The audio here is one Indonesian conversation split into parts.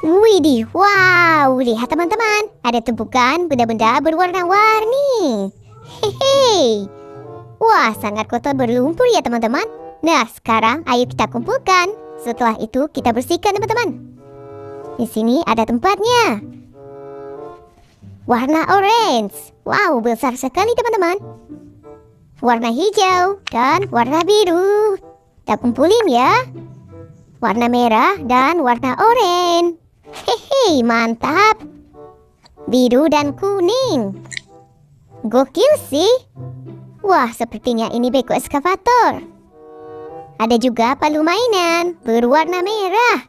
Widih, wow, lihat teman-teman, ada tumpukan benda-benda berwarna-warni. Hehe. Wah, sangat kotor berlumpur ya teman-teman. Nah, sekarang ayo kita kumpulkan. Setelah itu kita bersihkan teman-teman. Di sini ada tempatnya. Warna orange. Wow, besar sekali teman-teman. Warna hijau dan warna biru. Kita kumpulin ya. Warna merah dan warna oranye. Hehe, mantap. Biru dan kuning. Gokil sih. Wah, sepertinya ini beko eskavator. Ada juga palu mainan berwarna merah.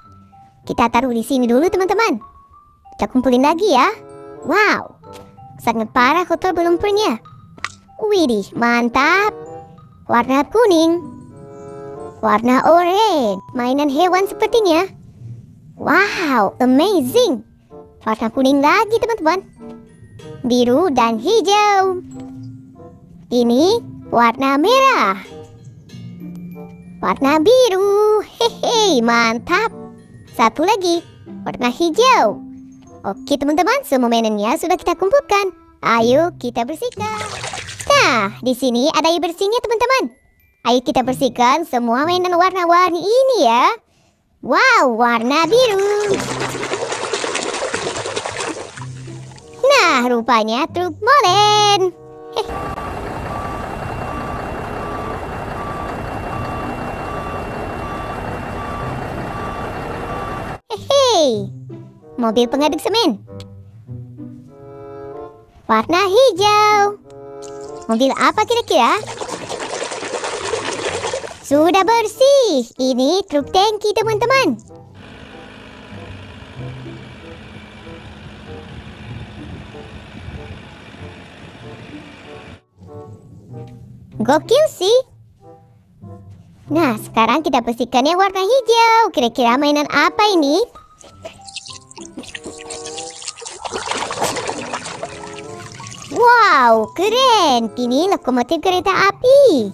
Kita taruh di sini dulu teman-teman. Kita kumpulin lagi ya. Wow, sangat parah kotor lumpurnya. Widih, mantap. Warna kuning. Warna oranye. Mainan hewan sepertinya. Wow, amazing. Warna kuning lagi teman-teman. Biru dan hijau. Ini warna merah. Warna biru. Hehe, mantap. Satu lagi, warna hijau. Oke teman-teman, semua mainannya sudah kita kumpulkan. Ayo kita bersihkan. Nah, di sini ada air bersihnya teman-teman. Ayo kita bersihkan semua mainan warna-warni ini ya. Wow, warna biru. Nah, rupanya truk molen. Hehehe, mobil pengaduk semen. Warna hijau. Mobil apa kira-kira? Sudah bersih. Ini truk tangki teman-teman. Gokil sih. Nah, sekarang kita bersihkan yang warna hijau. Kira-kira mainan apa ini? Wow, keren. Ini lokomotif kereta api.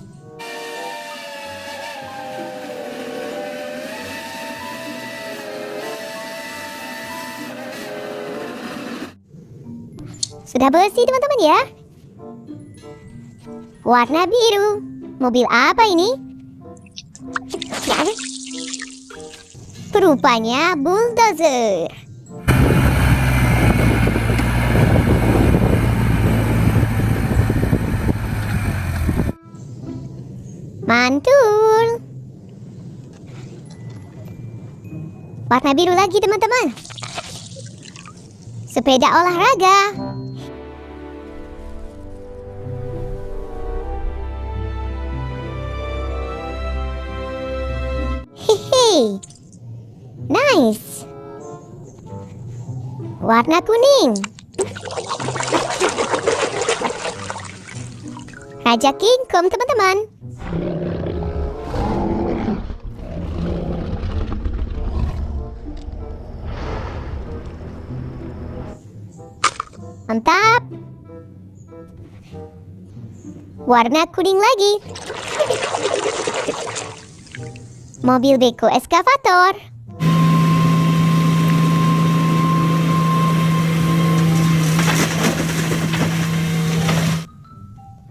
Sudah bersih teman-teman ya. Warna biru. Mobil apa ini? Rupanya bulldozer. Mantul. Warna biru lagi teman-teman. Sepeda olahraga. Hehe. Nice. Warna kuning. Raja King Kong teman-teman. Mantap. Warna kuning lagi. Mobil beko eskavator.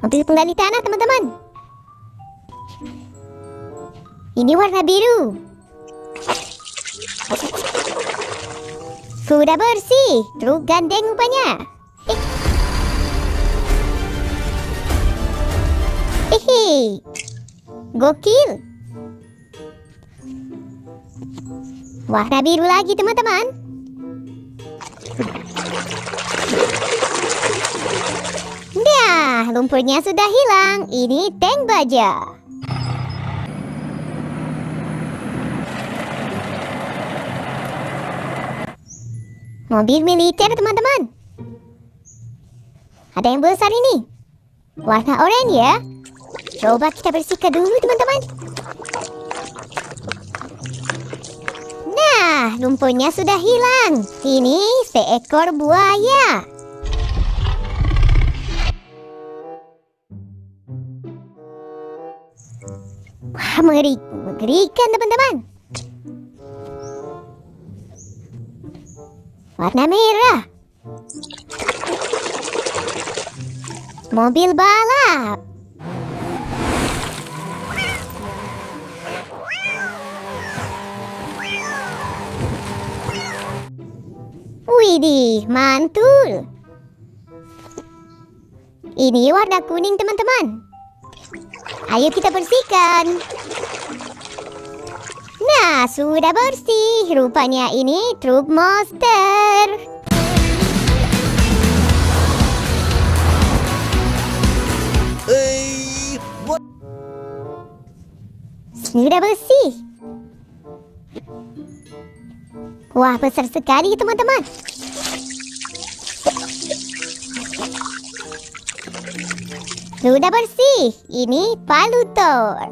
Mobil penggali tanah teman-teman. Ini warna biru. Sudah bersih. Truk gandeng rupanya. Hehe. Gokil. Warna biru lagi teman-teman. Nah, lumpurnya sudah hilang. Ini tank baja. Mobil militer teman-teman. Ada yang besar ini. Warna oranye ya. Coba kita bersihkan dulu teman-teman. Nah, lumpurnya sudah hilang. Ini seekor buaya. Wah, mengerikan teman-teman. Warna merah. Mobil balap. Widih, mantul. Ini warna kuning, teman-teman. Ayo kita bersihkan. Nah, sudah bersih. Rupanya ini truk monster. Sudah bersih. Wah, besar sekali, teman-teman. Sudah bersih. Ini palutor.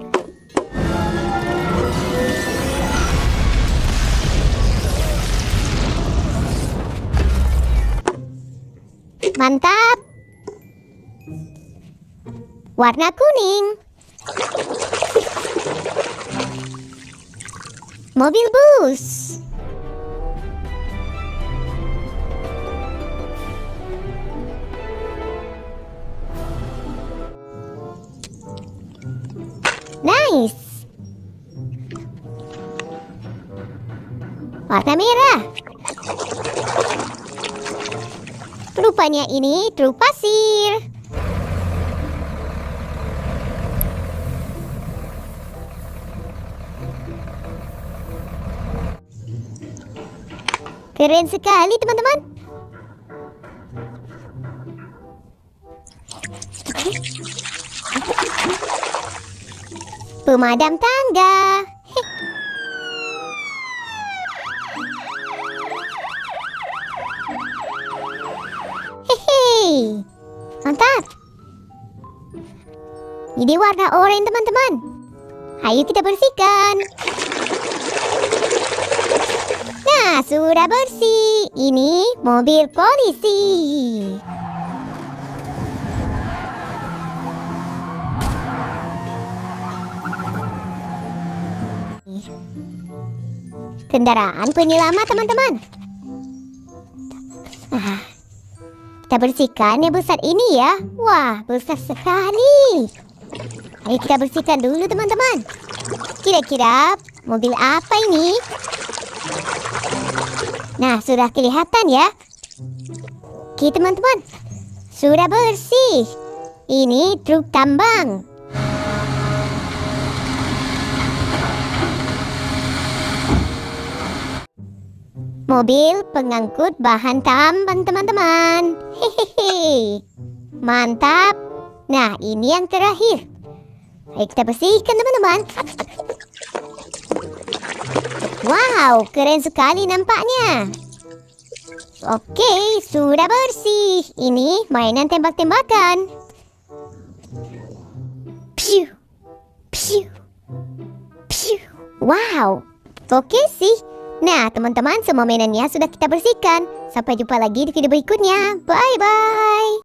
Mantap. Warna kuning. Mobil bus. Nice. Warna merah. Rupanya ini truk pasir. Keren sekali, teman-teman. Pemadam tangga. Hehehe. Mantap. Ini warna oranye, teman-teman. Ayo kita bersihkan. Nah, sudah bersih. Ini mobil polisi. Kendaraan penyelamat, teman-teman. Kita bersihkan yang besar ini ya. Wah, besar sekali. Ayo kita bersihkan dulu, teman-teman. Kira-kira mobil apa ini? Nah, sudah kelihatan ya. Oke, teman-teman. Sudah bersih. Ini truk tambang. Mobil pengangkut bahan tambang, teman-teman. Hehehe. Mantap. Nah, ini yang terakhir. Ayo kita bersihkan, teman-teman. Wow, keren sekali nampaknya. Oke, sudah bersih. Ini mainan tembak-tembakan. Piu, piu, piu. Wow, oke sih. Nah, teman-teman, semua mainannya sudah kita bersihkan. Sampai jumpa lagi di video berikutnya. Bye-bye.